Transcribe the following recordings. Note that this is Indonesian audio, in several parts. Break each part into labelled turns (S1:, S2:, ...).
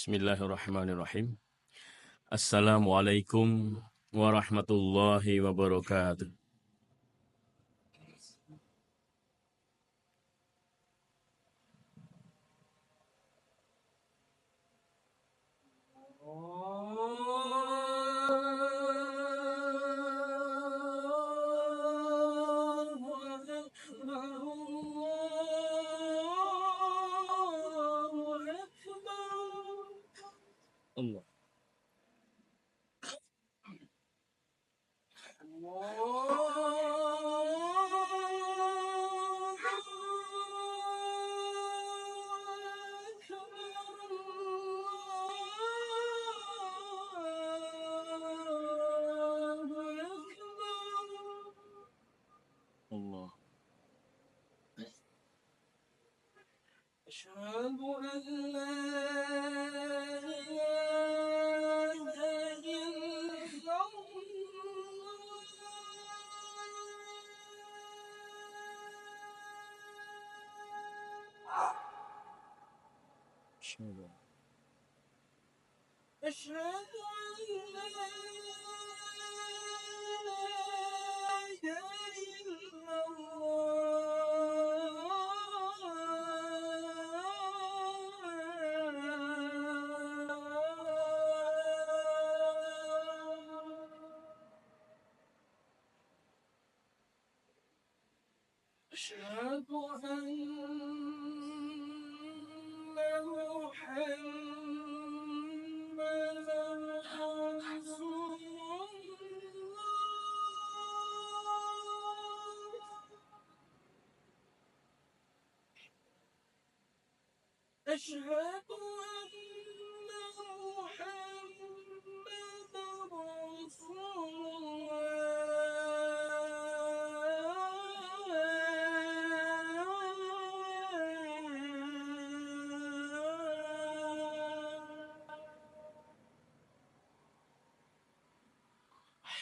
S1: Bismillahirrahmanirrahim. Assalamualaikum warahmatullahi wabarakatuh. Allah. Allah. أشهد أن لا إله إلا الله. أشهد أن لا إله إلا الله. أشهد أن محمدا رسول الله. أشهد أن محمدا رسول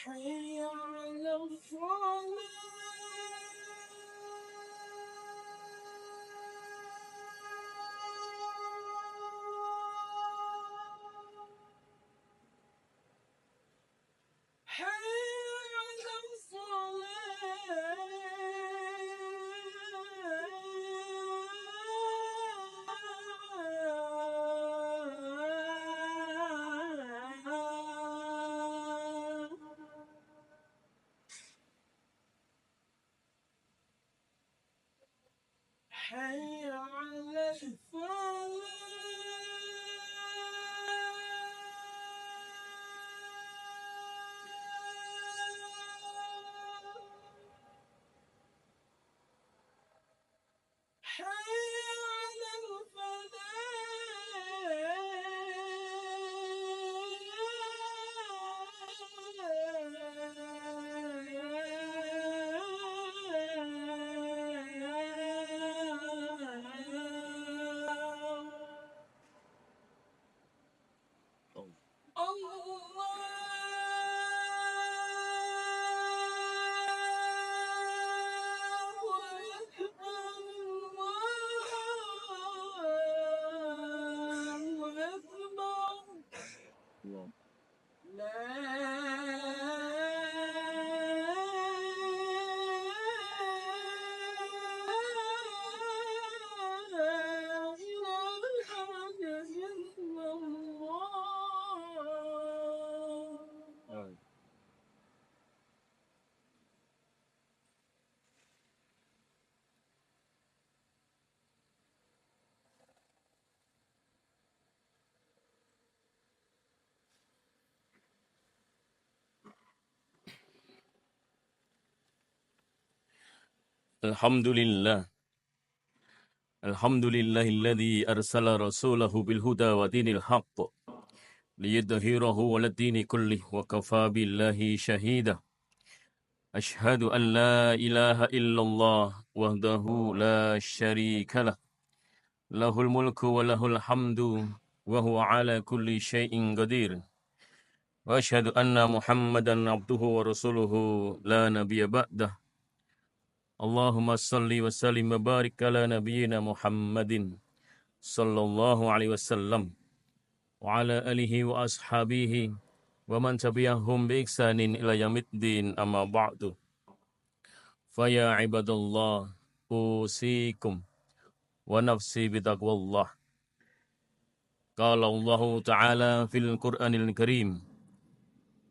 S1: حي على الصلاة. حي على حي على الفلاح. حي على Alhamdulillah. Alhamdulillahilladzi arsala rasulahu bil huda wa dinil haqq liyudhhirahu 'ala dini kullih wa kafa billahi shahida. Ashhadu an la ilaha illallah wahdahu la syarika lah. Lahul mulku wa lahul hamdu wa huwa 'ala kulli syai'in qadir. Wa asyhadu anna Muhammadan 'abduhu wa rasuluhu la nabiyya ba'dah. Allahumma salli wa sallim wa barik ala nabiyyina Muhammadin sallallahu alaihi wasallam وعلى آله وأصحابه ومن تبعهم بإحسان إلى يوم الدين أما بعد فيا عباد الله أوصيكم ونفسي بتقوى الله. قال الله تعالى في القرآن الكريم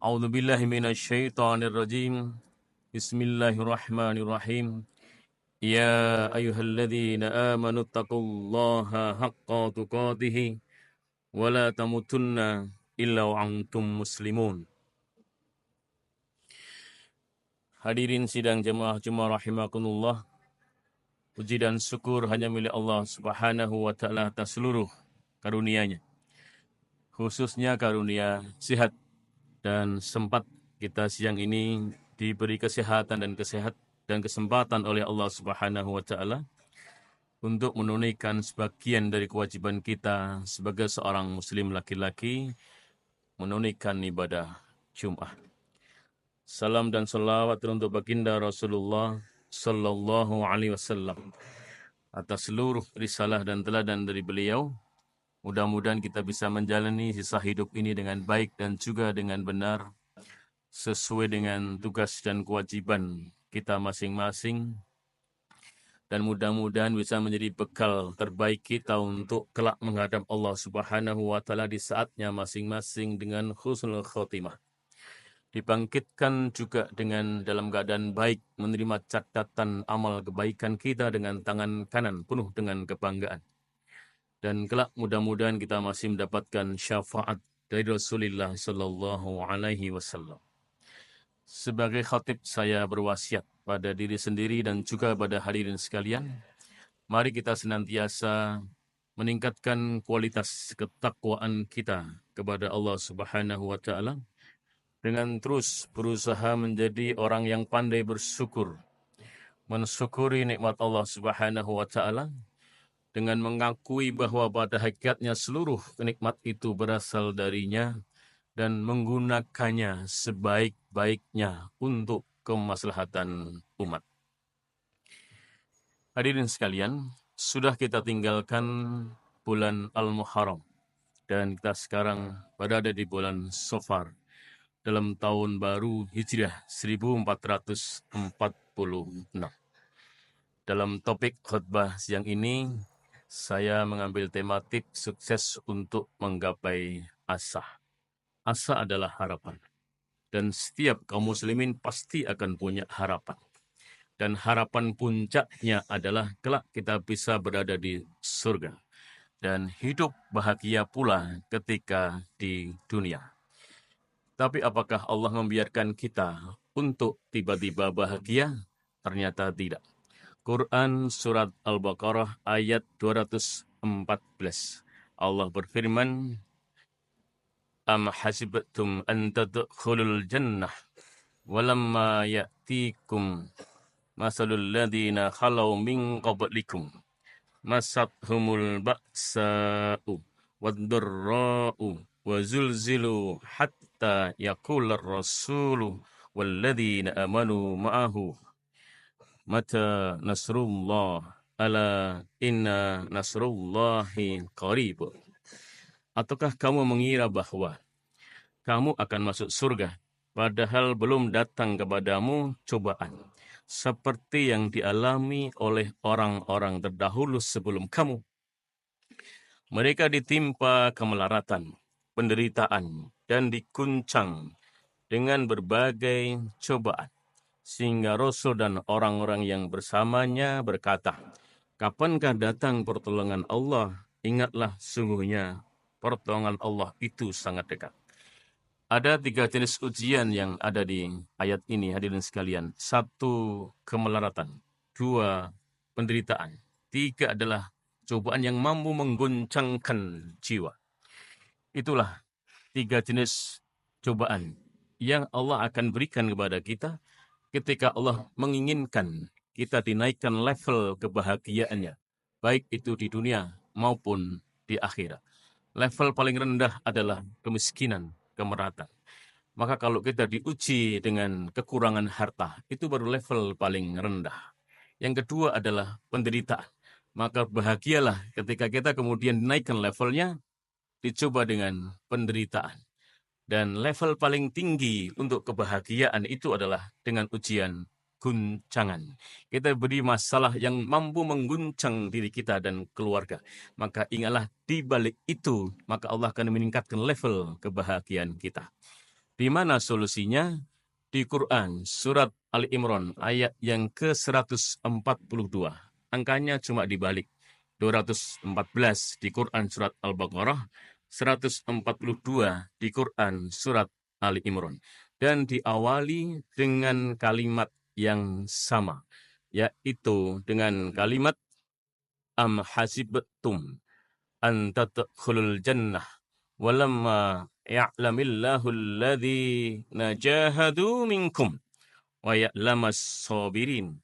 S1: أعوذ بالله من الشيطان الرجيم بسم الله الرحمن الرحيم يا أيها الذين آمنوا اتقوا الله حق تقاته ولا تموتن إلا وأنتم مسلمون. Hadirin sidang jemaah Jumat rahimakumullah, puji dan syukur hanya milik Allah Subhanahu wa taala atas seluruh karunia-Nya. Khususnya karunia sehat dan sempat kita siang ini diberi kesehatan dan kesempatan oleh Allah Subhanahu wa taala untuk menunaikan sebagian dari kewajiban kita sebagai seorang muslim laki-laki, menunaikan ibadah Jumat. Salam dan salawat untuk baginda Rasulullah sallallahu alaihi wasallam atas seluruh risalah dan teladan dari beliau. Mudah-mudahan kita bisa menjalani sisa hidup ini dengan baik dan juga dengan benar sesuai dengan tugas dan kewajiban kita masing-masing, dan mudah-mudahan bisa menjadi bekal terbaik kita untuk kelak menghadap Allah Subhanahu wa taala di saatnya masing-masing dengan husnul khotimah. Dibangkitkan juga dengan dalam keadaan baik, menerima catatan amal kebaikan kita dengan tangan kanan penuh dengan kebanggaan. Dan kelak mudah-mudahan kita masih mendapatkan syafaat dari Rasulullah sallallahu alaihi wasallam. Sebagai khatib, saya berwasiat pada diri sendiri dan juga pada hadirin sekalian, mari kita senantiasa meningkatkan kualitas ketakwaan kita kepada Allah Subhanahu wa taala dengan terus berusaha menjadi orang yang pandai bersyukur, mensyukuri nikmat Allah Subhanahu wa taala dengan mengakui bahwa pada hakikatnya seluruh nikmat itu berasal darinya dan menggunakannya sebaik-baiknya untuk kemaslahatan umat. Hadirin sekalian, sudah kita tinggalkan bulan Al-Muharram dan kita sekarang berada di bulan Safar dalam tahun baru Hijriah 1446. Dalam topik khutbah siang ini, saya mengambil tematik sukses untuk menggapai asa. Asa adalah harapan. Dan setiap kaum muslimin pasti akan punya harapan. Dan harapan puncaknya adalah kelak kita bisa berada di surga. Dan hidup bahagia pula ketika di dunia. Tapi apakah Allah membiarkan kita untuk tiba-tiba bahagia? Ternyata tidak. Quran Surat Al-Baqarah ayat 214. Allah berfirman, Am hasibtum an tadkhulul jannah walamma ya'tikum masalul ladina khalau min qablikum masathumul ba'sa'u wad-dharra'u wa zulzilu hatta yaqular rasulu walladina amanu ma'ahu mata nasrullah ala inna nasrullahi qarib. Ataukah kamu mengira bahwa kamu akan masuk surga, padahal belum datang kepadamu cobaan, seperti yang dialami oleh orang-orang terdahulu sebelum kamu. Mereka ditimpa kemelaratan, penderitaan, dan diguncang dengan berbagai cobaan, sehingga Rasul dan orang-orang yang bersamanya berkata, kapankah datang pertolongan Allah? Ingatlah sungguhnya pertolongan Allah itu sangat dekat. Ada 3 jenis ujian yang ada di ayat ini, hadirin sekalian. 1, kemelaratan. 2, penderitaan. 3 adalah cobaan yang mampu mengguncangkan jiwa. Itulah 3 jenis cobaan yang Allah akan berikan kepada kita ketika Allah menginginkan kita dinaikkan level kebahagiaannya, baik itu di dunia maupun di akhirat. Level paling rendah adalah kemiskinan, kemeratan. Maka kalau kita diuji dengan kekurangan harta, itu baru level paling rendah. Yang kedua adalah penderitaan. Maka bahagialah ketika kita kemudian dinaikkan levelnya dicoba dengan penderitaan. Dan level paling tinggi untuk kebahagiaan itu adalah dengan ujian guncangan. Kita beri masalah yang mampu mengguncang diri kita dan keluarga. Maka ingatlah di balik itu, maka Allah akan meningkatkan level kebahagiaan kita. Di mana solusinya? Di Quran, surat Ali Imran, ayat yang ke-142. Angkanya cuma dibalik. 214 di Quran surat Al-Baqarah, 142 di Quran surat Ali Imran. Dan diawali dengan kalimat yang sama, yaitu dengan kalimat am hasibtum an tadkhulul jannah walamma ya'lamillahu alladhina jahadu minkum wa ya'lamas sabirin.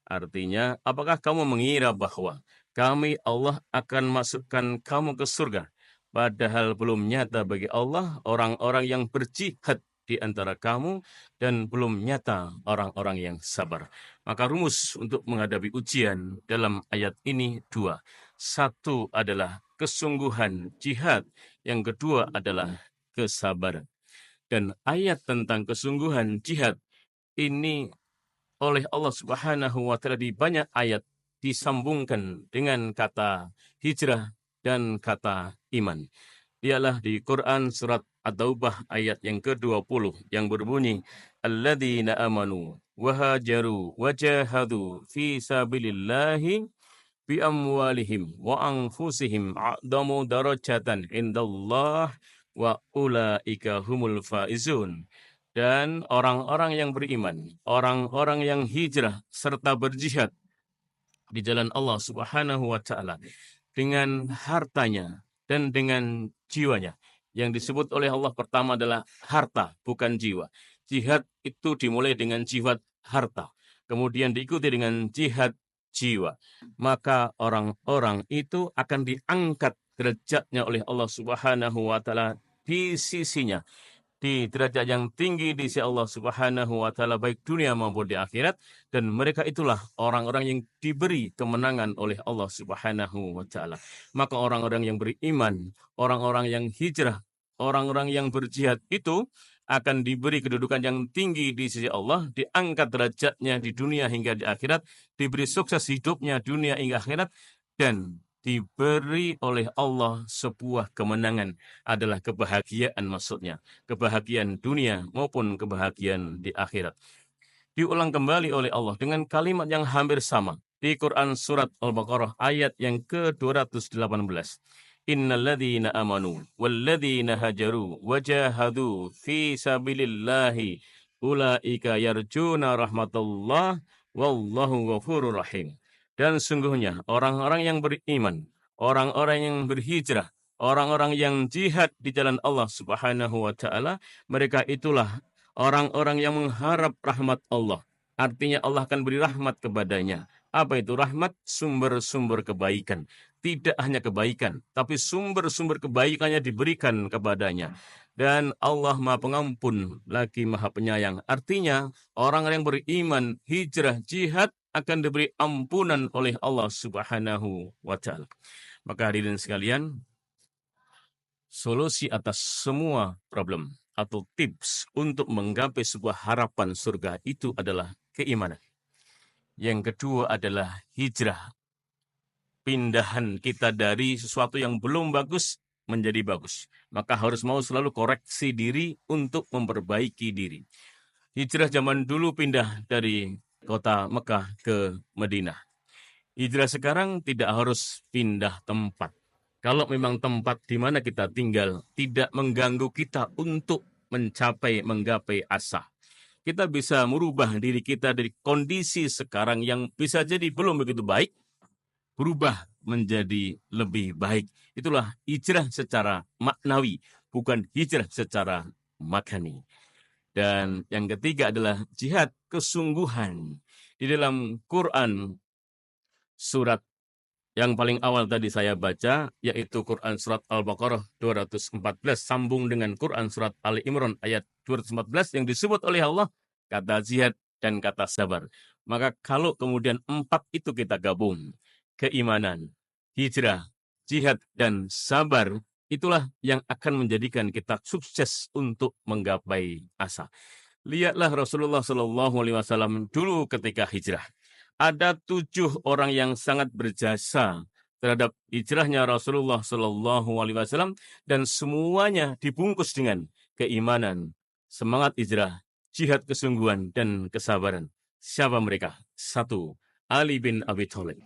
S1: Artinya, apakah kamu mengira bahwa kami Allah akan masukkan kamu ke surga, padahal belum nyata bagi Allah orang-orang yang berjihad di antara kamu dan belum nyata orang-orang yang sabar. Maka rumus untuk menghadapi ujian dalam ayat ini dua. Satu adalah kesungguhan jihad, yang kedua adalah kesabaran. Dan ayat tentang kesungguhan jihad ini oleh Allah Subhanahu wa taala di banyak ayat disambungkan dengan kata hijrah dan kata iman. Ialah di Quran surat At-Taubah ayat yang ke-20 yang berbunyi alladzina amanu wa hajaru wa jahadu fi sabilillahi bi amwalihim wa anfusihim a'damu darajatan indallah wa ulaika humul faizun. Dan orang-orang yang beriman, orang-orang yang hijrah serta berjihad di jalan Allah Subhanahu wa taala dengan hartanya dan dengan jiwanya. Yang disebut oleh Allah pertama adalah harta, bukan jiwa. Jihad itu dimulai dengan jihad harta, kemudian diikuti dengan jihad jiwa. Maka orang-orang itu akan diangkat derajatnya oleh Allah Subhanahu wa taala di sisinya, di derajat yang tinggi di sisi Allah Subhanahu wa taala baik dunia maupun di akhirat, dan mereka itulah orang-orang yang diberi kemenangan oleh Allah Subhanahu wa taala. Maka orang-orang yang beriman, orang-orang yang hijrah, orang-orang yang berjihad itu akan diberi kedudukan yang tinggi di sisi Allah, diangkat derajatnya di dunia hingga di akhirat, diberi sukses hidupnya dunia hingga akhirat, dan diberi oleh Allah sebuah kemenangan, adalah kebahagiaan maksudnya. Kebahagiaan dunia maupun kebahagiaan di akhirat. Diulang kembali oleh Allah dengan kalimat yang hampir sama di Quran surat Al-Baqarah ayat yang ke-218. Innalladzina amanu walladzina hajaru wajahadu fi sabilillahi ulaika yarjuna rahmatullah wallahu ghafurur rahim. Dan sungguhnya orang-orang yang beriman, orang-orang yang berhijrah, orang-orang yang jihad di jalan Allah Subhanahu wa taala, mereka itulah orang-orang yang mengharap rahmat Allah. Artinya Allah akan beri rahmat kepadanya. Apa itu rahmat? Sumber-sumber kebaikan. Tidak hanya kebaikan, tapi sumber-sumber kebaikannya diberikan kepadanya. Dan Allah Maha Pengampun lagi Maha Penyayang. Artinya orang yang beriman, hijrah, jihad akan diberi ampunan oleh Allah Subhanahu wa taala. Maka hadirin sekalian, solusi atas semua problem atau tips untuk menggapai sebuah harapan surga itu adalah keimanan. Yang kedua adalah hijrah. Pindahan kita dari sesuatu yang belum bagus menjadi bagus. Maka harus mau selalu koreksi diri untuk memperbaiki diri. Hijrah zaman dulu pindah dari kota Mekah ke Madinah. Hijrah sekarang tidak harus pindah tempat. Kalau memang tempat di mana kita tinggal tidak mengganggu kita untuk menggapai asa, kita bisa merubah diri kita dari kondisi sekarang yang bisa jadi belum begitu baik, berubah menjadi lebih baik. Itulah hijrah secara maknawi, bukan hijrah secara makani. Dan yang ketiga adalah jihad kesungguhan. Di dalam Quran surat yang paling awal tadi saya baca, yaitu Quran surat Al-Baqarah 214, sambung dengan Quran surat Ali Imran ayat 214 yang disebut oleh Allah kata jihad dan kata sabar. Maka kalau kemudian empat itu kita gabung, keimanan, hijrah, jihad, dan sabar, Itulah yang akan menjadikan kita sukses untuk menggapai asa. Lihatlah Rasulullah Shallallahu Alaihi Wasallam dulu ketika hijrah. Ada 7 orang yang sangat berjasa terhadap hijrahnya Rasulullah Shallallahu Alaihi Wasallam dan semuanya dibungkus dengan keimanan, semangat hijrah, jihad kesungguhan dan kesabaran. Siapa mereka? 1. Ali bin Abi Thalib.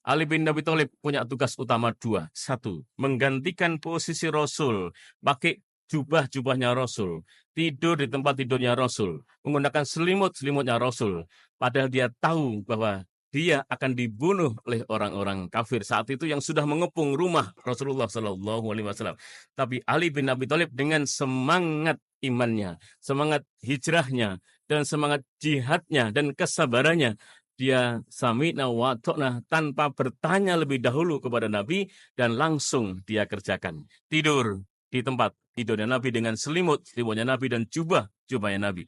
S1: Ali bin Abi Thalib punya tugas utama 2. 1. Menggantikan posisi Rasul, pakai jubah-jubahnya Rasul, tidur di tempat tidurnya Rasul, menggunakan selimut-selimutnya Rasul. Padahal dia tahu bahwa dia akan dibunuh oleh orang-orang kafir saat itu yang sudah mengepung rumah Rasulullah Shallallahu Alaihi Wasallam. Tapi Ali bin Abi Thalib dengan semangat imannya, semangat hijrahnya, dan semangat jihadnya dan kesabarannya, dia sami'na wa ta'na tanpa bertanya lebih dahulu kepada Nabi dan langsung dia kerjakan. Tidur di tempat tidurnya Nabi dengan selimutnya Nabi dan jubahnya Nabi.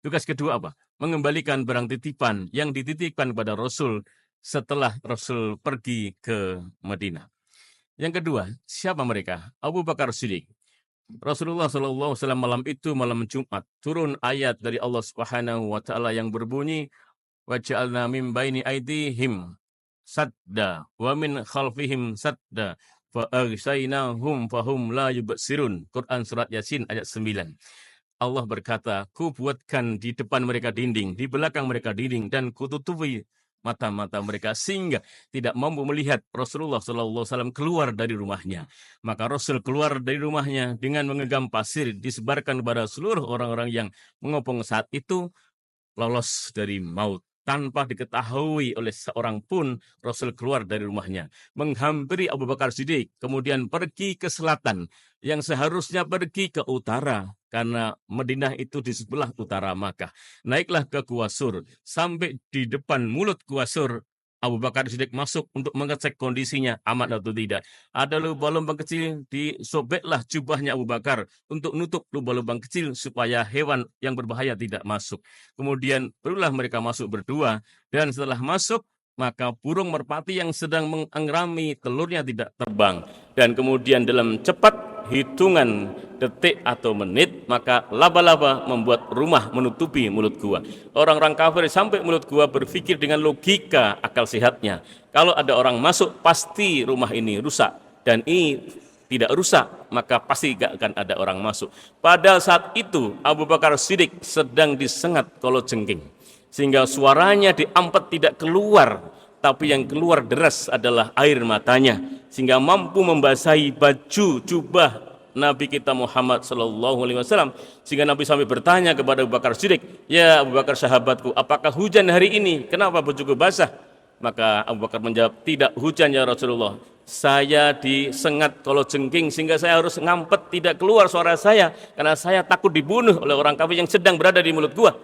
S1: Tugas kedua apa? Mengembalikan barang titipan yang dititipkan kepada Rasul setelah Rasul pergi ke Madinah. Yang kedua, siapa mereka? Abu Bakar Siddiq. Rasulullah SAW malam itu, malam Jumat, turun ayat dari Allah Subhanahu wa Ta'ala yang berbunyi, waj'alna min baini aydihim sadda wa min khalfihim sadda fa aghshaynahum fahum la yubsirun. Quran surat Yasin ayat 9. Allah berkata, ku buatkan di depan mereka dinding, di belakang mereka dinding, dan kututupi mata-mata mereka sehingga tidak mampu melihat Rasulullah SAW keluar dari rumahnya. Maka Rasul keluar dari rumahnya dengan menggenggam pasir, disebarkan kepada seluruh orang-orang yang mengepung saat itu, lolos dari maut. Tanpa diketahui oleh seorang pun, Rasul keluar dari rumahnya, menghampiri Abu Bakar Siddiq, kemudian pergi ke selatan, yang seharusnya pergi ke utara, karena Madinah itu di sebelah utara Makkah. Naiklah ke Gua Sur, sampai di depan mulut Gua Sur, Abu Bakar Siddiq masuk untuk mengecek kondisinya aman atau tidak. Ada lubang-lubang kecil, disobeklah jubahnya Abu Bakar untuk nutup lubang-lubang kecil supaya hewan yang berbahaya tidak masuk. Kemudian barulah mereka masuk berdua, dan setelah masuk maka burung merpati yang sedang mengerami telurnya tidak terbang. Dan kemudian dalam cepat hitungan detik atau menit, maka laba-laba membuat rumah menutupi mulut gua. Orang-orang kafir sampai mulut gua berpikir dengan logika akal sehatnya, kalau ada orang masuk pasti rumah ini rusak, dan ini tidak rusak, maka pasti gak akan ada orang masuk. Padahal saat itu Abu Bakar Siddiq sedang disengat kalajengking, sehingga suaranya diampet tidak keluar, tapi yang keluar deras adalah air matanya, sehingga mampu membasahi baju jubah Nabi kita Muhammad Sallallahu Alaihi Wasallam, sehingga Nabi sampai bertanya kepada Abu Bakar Siddiq, ya Abu Bakar sahabatku, apakah hujan hari ini? Kenapa bajuku basah? Maka Abu Bakar menjawab, tidak hujan ya Rasulullah, saya disengat kalajengking sehingga saya harus ngampet tidak keluar suara saya, karena saya takut dibunuh oleh orang kafir yang sedang berada di mulut gua.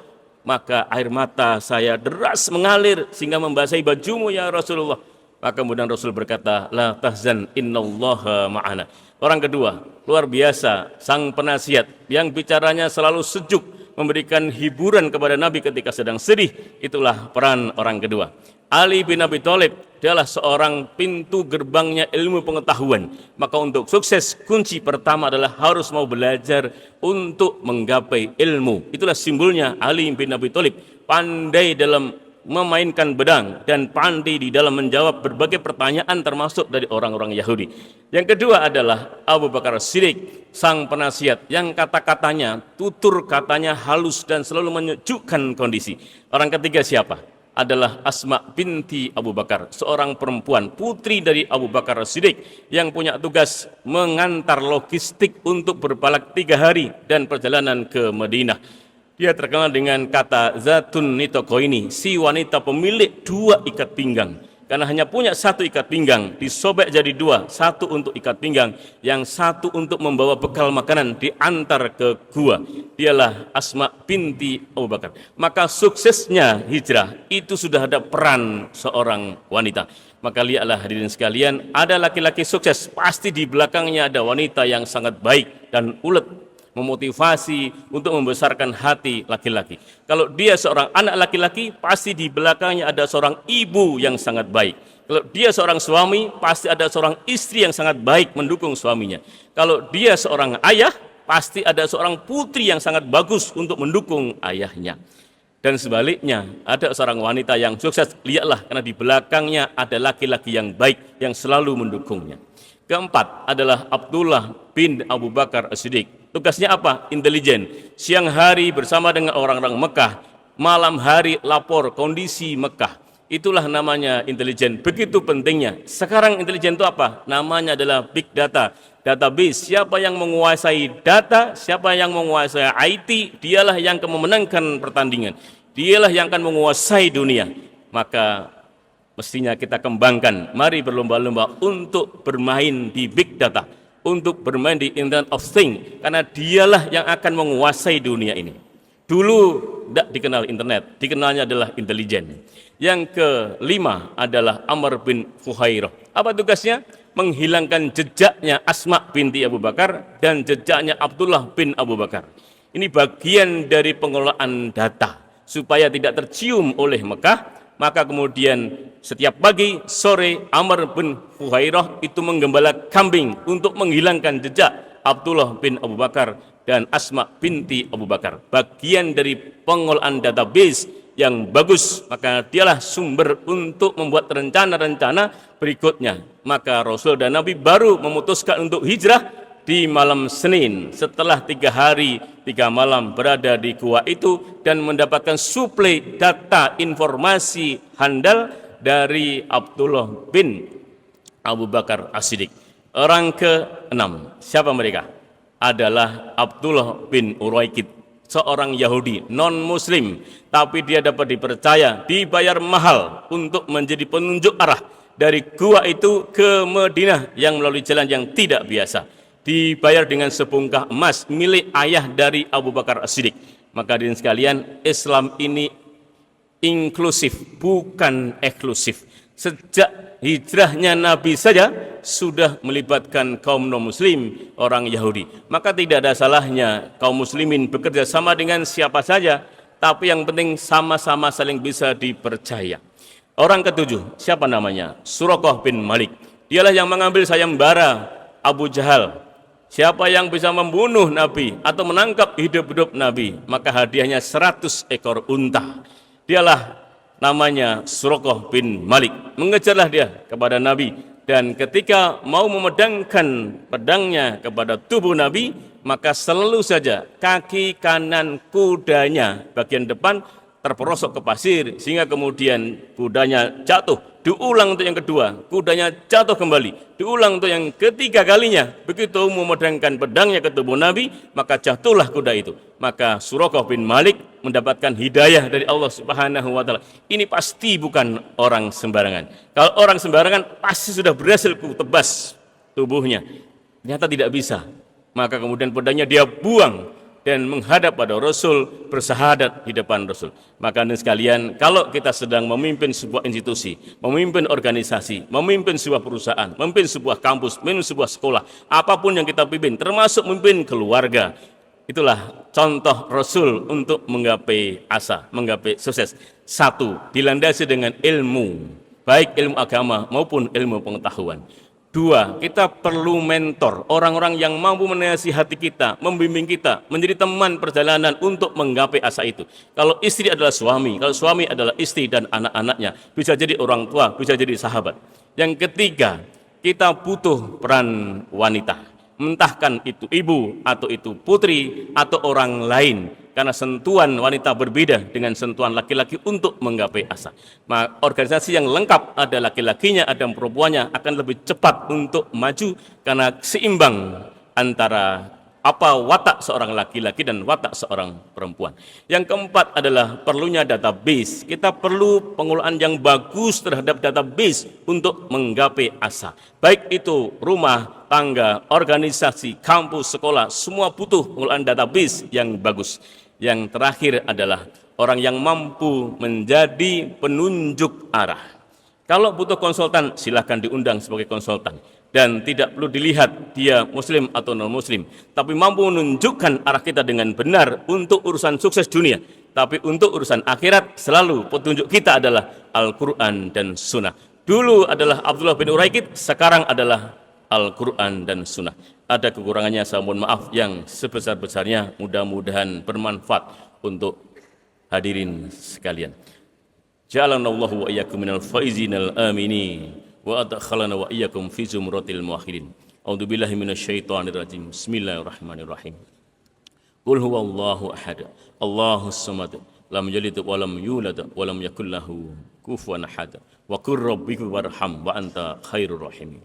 S1: Maka air mata saya deras mengalir sehingga membasahi bajumu ya Rasulullah. Maka kemudian Rasul berkata, la tahzan innallaha ma'ana. Orang kedua, luar biasa, sang penasihat yang bicaranya selalu sejuk, memberikan hiburan kepada Nabi ketika sedang sedih. Itulah peran orang kedua. Ali bin Abi Thalib adalah seorang pintu gerbangnya ilmu pengetahuan. Maka untuk sukses, kunci pertama adalah harus mau belajar untuk menggapai ilmu. Itulah simbolnya Ali bin Abi Thalib, pandai dalam memainkan pedang dan pandai di dalam menjawab berbagai pertanyaan termasuk dari orang-orang Yahudi. Yang kedua adalah Abu Bakar Siddiq, sang penasihat yang kata-katanya, tutur katanya halus dan selalu menyejukkan kondisi. Orang ketiga siapa? Adalah Asma binti Abu Bakar, seorang perempuan putri dari Abu Bakar Siddiq yang punya tugas mengantar logistik untuk berpalak 3 hari dan perjalanan ke Madinah. Dia terkenal dengan kata Zatun Nitokoini, si wanita pemilik 2 ikat pinggang. Karena hanya punya 1 ikat pinggang, disobek jadi 2, 1 untuk ikat pinggang, yang 1 untuk membawa bekal makanan diantar ke gua. Dialah Asma binti Abu Bakar. Maka suksesnya hijrah itu sudah ada peran seorang wanita. Maka lihatlah hadirin sekalian, ada laki-laki sukses, pasti di belakangnya ada wanita yang sangat baik dan ulet, memotivasi untuk membesarkan hati laki-laki. Kalau dia seorang anak laki-laki, pasti di belakangnya ada seorang ibu yang sangat baik. Kalau dia seorang suami, pasti ada seorang istri yang sangat baik mendukung suaminya. Kalau dia seorang ayah, pasti ada seorang putri yang sangat bagus untuk mendukung ayahnya. Dan sebaliknya, ada seorang wanita yang sukses, lihatlah karena di belakangnya ada laki-laki yang baik yang selalu mendukungnya. Keempat adalah Abdullah bin Abu Bakar As-Siddiq. Tugasnya apa? Intelijen. Siang hari bersama dengan orang-orang Mekah, malam hari lapor kondisi Mekah. Itulah namanya intelijen. Begitu pentingnya. Sekarang intelijen itu apa? Namanya adalah big data, database. Siapa yang menguasai data, siapa yang menguasai IT, dialah yang akan memenangkan pertandingan. Dialah yang akan menguasai dunia. Maka mestinya kita kembangkan. Mari berlomba-lomba untuk bermain di big data, untuk bermain di Internet of Things, karena dialah yang akan menguasai dunia ini. Dulu tidak dikenal internet, dikenalnya adalah intelijen. Yang kelima adalah Amr bin Fuhairah. Apa tugasnya? Menghilangkan jejaknya Asma binti Abu Bakar dan jejaknya Abdullah bin Abu Bakar. Ini bagian dari pengelolaan data supaya tidak tercium oleh Mekah. Maka kemudian setiap pagi, sore, Amr bin Fuhairah itu menggembala kambing untuk menghilangkan jejak Abdullah bin Abu Bakar dan Asma binti Abu Bakar. Bagian dari pengelolaan database yang bagus, maka dialah sumber untuk membuat rencana-rencana berikutnya. Maka Rasul dan Nabi baru memutuskan untuk hijrah di malam Senin setelah 3 hari 3 malam berada di gua itu dan mendapatkan suplai data informasi handal dari Abdullah bin Abu Bakar As-Siddiq. Orang ke-6, siapa mereka? Adalah Abdullah bin Uraikid, seorang Yahudi non-Muslim, tapi dia dapat dipercaya, dibayar mahal untuk menjadi penunjuk arah dari gua itu ke Madinah yang melalui jalan yang tidak biasa. Dibayar dengan sebungkah emas milik ayah dari Abu Bakar As-Siddiq. Maka hadirin sekalian, Islam ini inklusif, bukan eksklusif. Sejak hijrahnya Nabi saja sudah melibatkan kaum non-muslim, orang Yahudi. Maka tidak ada salahnya kaum muslimin bekerja sama dengan siapa saja, tapi yang penting sama-sama saling bisa dipercaya. Orang ke-7, siapa namanya? Suraqah bin Malik. Dialah yang mengambil sayembara Abu Jahal. Siapa yang bisa membunuh Nabi atau menangkap hidup-hidup Nabi, maka hadiahnya 100 ekor unta. Dialah namanya Suraqah bin Malik. Mengejarlah dia kepada Nabi, dan ketika mau memedangkan pedangnya kepada tubuh Nabi, maka selalu saja kaki kanan kudanya bagian depan terperosok ke pasir sehingga kemudian kudanya jatuh. Diulang untuk yang kedua, kudanya jatuh kembali. Diulang untuk yang ketiga kalinya. Begitu memedangkan pedangnya ke tubuh Nabi, maka jatuhlah kuda itu. Maka Suraqah bin Malik mendapatkan hidayah dari Allah Subhanahu wa taala. Ini pasti bukan orang sembarangan. Kalau orang sembarangan pasti sudah berhasil kutebas tubuhnya. Ternyata tidak bisa. Maka kemudian pedangnya dia buang dan menghadap pada Rasul, bersahadat di depan Rasul. Maka sekalian, kalau kita sedang memimpin sebuah institusi, memimpin organisasi, memimpin sebuah perusahaan, memimpin sebuah kampus, memimpin sebuah sekolah, apapun yang kita pimpin, termasuk memimpin keluarga, itulah contoh Rasul untuk menggapai asa, menggapai sukses. 1, dilandasi dengan ilmu, baik ilmu agama maupun ilmu pengetahuan. 2, kita perlu mentor, orang-orang yang mampu menasihati kita, membimbing kita, menjadi teman perjalanan untuk menggapai asa itu. Kalau istri adalah suami, kalau suami adalah istri dan anak-anaknya, bisa jadi orang tua, bisa jadi sahabat. Yang ketiga, kita butuh peran wanita, entahkan itu ibu, atau itu putri, atau orang lain. Karena sentuhan wanita berbeda dengan sentuhan laki-laki untuk menggapai asa. Maka organisasi yang lengkap ada laki-lakinya, ada perempuannya akan lebih cepat untuk maju karena seimbang antara apa watak seorang laki-laki dan watak seorang perempuan. Yang keempat adalah perlunya database. Kita perlu pengelolaan yang bagus terhadap database untuk menggapai asa. Baik itu rumah, tangga, organisasi, kampus, sekolah, semua butuh pengelolaan database yang bagus. Yang terakhir adalah orang yang mampu menjadi penunjuk arah. Kalau butuh konsultan, silahkan diundang sebagai konsultan. dan tidak perlu dilihat dia muslim atau non muslim, tapi mampu menunjukkan arah kita dengan benar untuk urusan sukses dunia, tapi untuk urusan akhirat selalu petunjuk kita adalah Al-Quran dan Sunnah. Dulu adalah Abdullah bin Uraikid, sekarang adalah Al-Quran dan Sunnah. Ada kekurangannya, saya mohon maaf yang sebesar-besarnya, mudah-mudahan bermanfaat untuk hadirin sekalian. Ja'alanallahu wa iyyakum minal faizinal aminin wa adkhalana wa iyyakum fi zumratil muwahhidin. A'udzubillahi minasyaitonir rajim. Bismillahirrahmanirrahim. Qul huwallahu ahad. Allahus samad. Lam yalid wa lam yulad wa lam yakul lahu kufuwan ahad. Wa qur rabbikum warham wa anta khairur rahimin.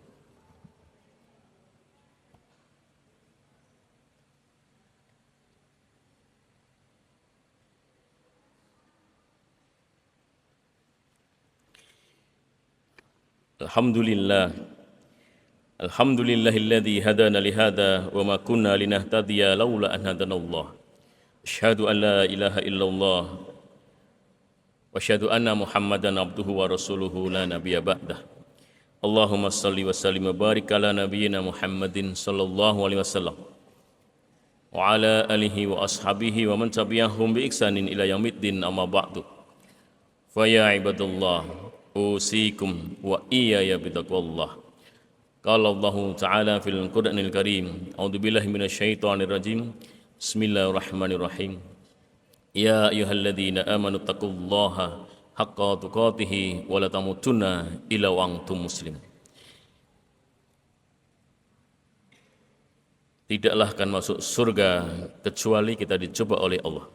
S1: Alhamdulillahilladzi hadana lihada wa ma kunna linahtadiya laula an hadanallah. Asyhadu an la ilaha illallah wa asyhadu anna Muhammadan abduhu wa rasuluhu la nabiyya ba'dah. Allahumma shalli wa sallim wa barik ala nabiyyina Muhammadin sallallahu alaihi wasallam wa ala alihi wa ashabihi wa man tabi'ahum bi ihsanin ila yaumiddin, amma ba'du. Fa ya ibadallah, usikum wa iyaya bitaqwallah. Qala Allah Ta'ala fil Qur'anil Karim, a'udzubillahi minasyaitonir rajim. Bismillahirrahmanirrahim. Ya ayyuhalladzina amanu taqullaha haqqa tuqatih wa la tamutunna illa wa antum muslimun. Tidaklah akan masuk surga kecuali kita dicoba oleh Allah.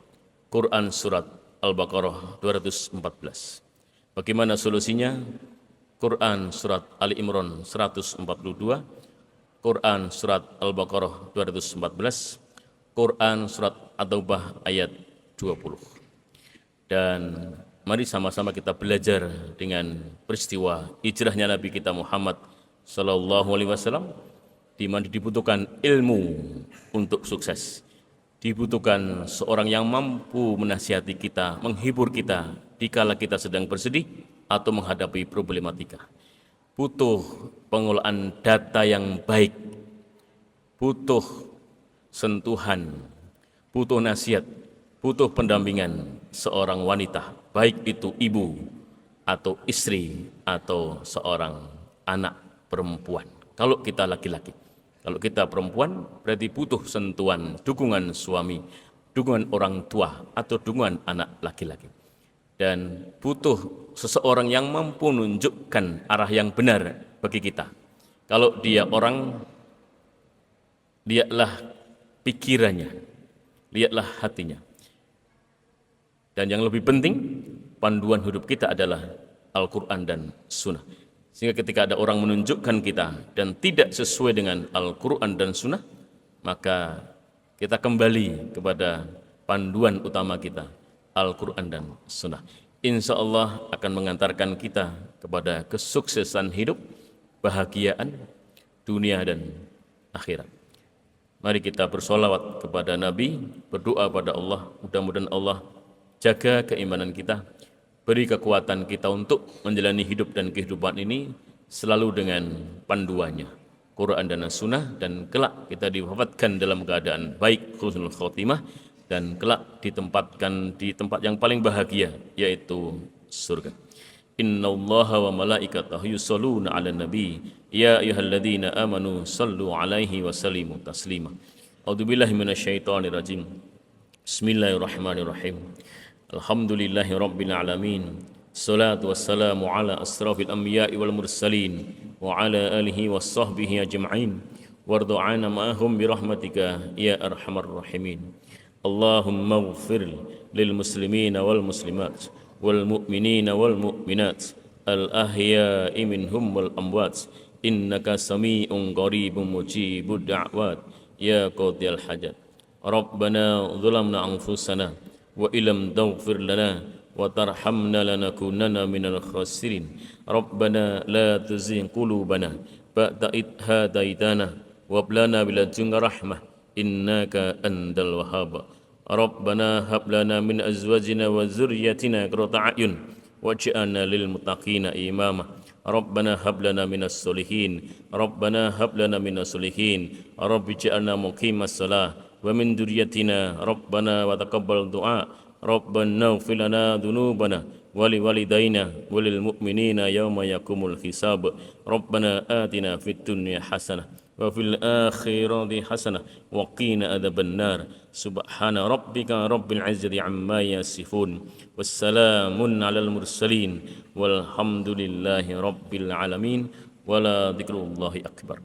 S1: Quran surat Al-Baqarah 214. Bagaimana solusinya? Quran surat Ali Imran 142, Quran surat Al-Baqarah 214, Quran surat At-Taubah ayat 20. Dan mari sama-sama kita belajar dengan peristiwa hijrahnya Nabi kita Muhammad sallallahu alaihi wasallam, di mana dibutuhkan ilmu untuk sukses. Dibutuhkan seorang yang mampu menasihati kita, menghibur kita dikala kita sedang bersedih atau menghadapi problematika. Butuh pengolahan data yang baik, butuh sentuhan, butuh nasihat, butuh pendampingan seorang wanita, baik itu ibu atau istri atau seorang anak perempuan. Kalau kita laki-laki, kalau kita perempuan berarti butuh sentuhan, dukungan suami, dukungan orang tua atau dukungan anak laki-laki. Dan butuh seseorang yang mampu menunjukkan arah yang benar bagi kita. Kalau dia orang, lihatlah pikirannya, lihatlah hatinya. Dan yang lebih penting, panduan hidup kita adalah Al-Quran dan Sunnah. Sehingga ketika ada orang menunjukkan kita dan tidak sesuai dengan Al-Quran dan Sunnah, maka kita kembali kepada panduan utama kita, Al-Quran dan Sunnah. Insya Allah akan mengantarkan kita kepada kesuksesan hidup, bahagiaan dunia dan akhirat. Mari kita bersolawat kepada Nabi, berdoa pada Allah, mudah-mudahan Allah jaga keimanan kita, beri kekuatan kita untuk menjalani hidup dan kehidupan ini selalu dengan panduannya, Quran dan Sunnah, dan kelak kita diwafatkan dalam keadaan baik, husnul khotimah, dan kelak ditempatkan di tempat yang paling bahagia, yaitu surga. Innallaha wa malaikatahu yusholluna 'alan nabi ya ayyuhalladzina amanu shallu 'alaihi wa sallimu taslima. A'udzubillahi minasyaitonir rajim. Bismillahirrahmanirrahim. Alhamdulillahi rabbil alamin. Salatu wassalamu ala asrafil anbiya'i wal mursalin wa ala alihi wassahbihi ajma'in. Wardu 'anna ma'ahum birahmatika ya arhamar rahimin. Allahumma ighfir lil muslimina wal muslimat wal mu'minina wal mu'minat al ahya'i minhum wal amwat innaka sami'un qaribun mujibud da'wat ya qadiyal hajat. Rabbana zalamna anfusana wa illam taghfir lana wa tarhamna lanakunanna minal khasirin. Rabbana la tuzigh qulubana ba'da idh hadaitana wa hab lana min ladunka rahmah innaka antal wahhab. Rabbana hab lana min azwajina wa dzurriyyatina qurrata a'yun waj'alna lil muttaqina imama. Rabbana hab lana minas solihin. Rabbana hab lana minas solihin. Rabbi ja'alna muqimas salah wa min dzurriyyatina. Rabbana wa taqabbal du'a. Rabbana ighfir lana dzunubana wa liwalidayna wa lil mu'minina yauma yaqumul hisab. Rabbana atina fid dunya hasanah wa fil akhirati hasanah wa qina adzabannar. Subhana rabbika rabbil izzati amma yasifun. Wassalamun alal mursalin walhamdulillahi rabbil alamin. Wala dzikrullahi akbar.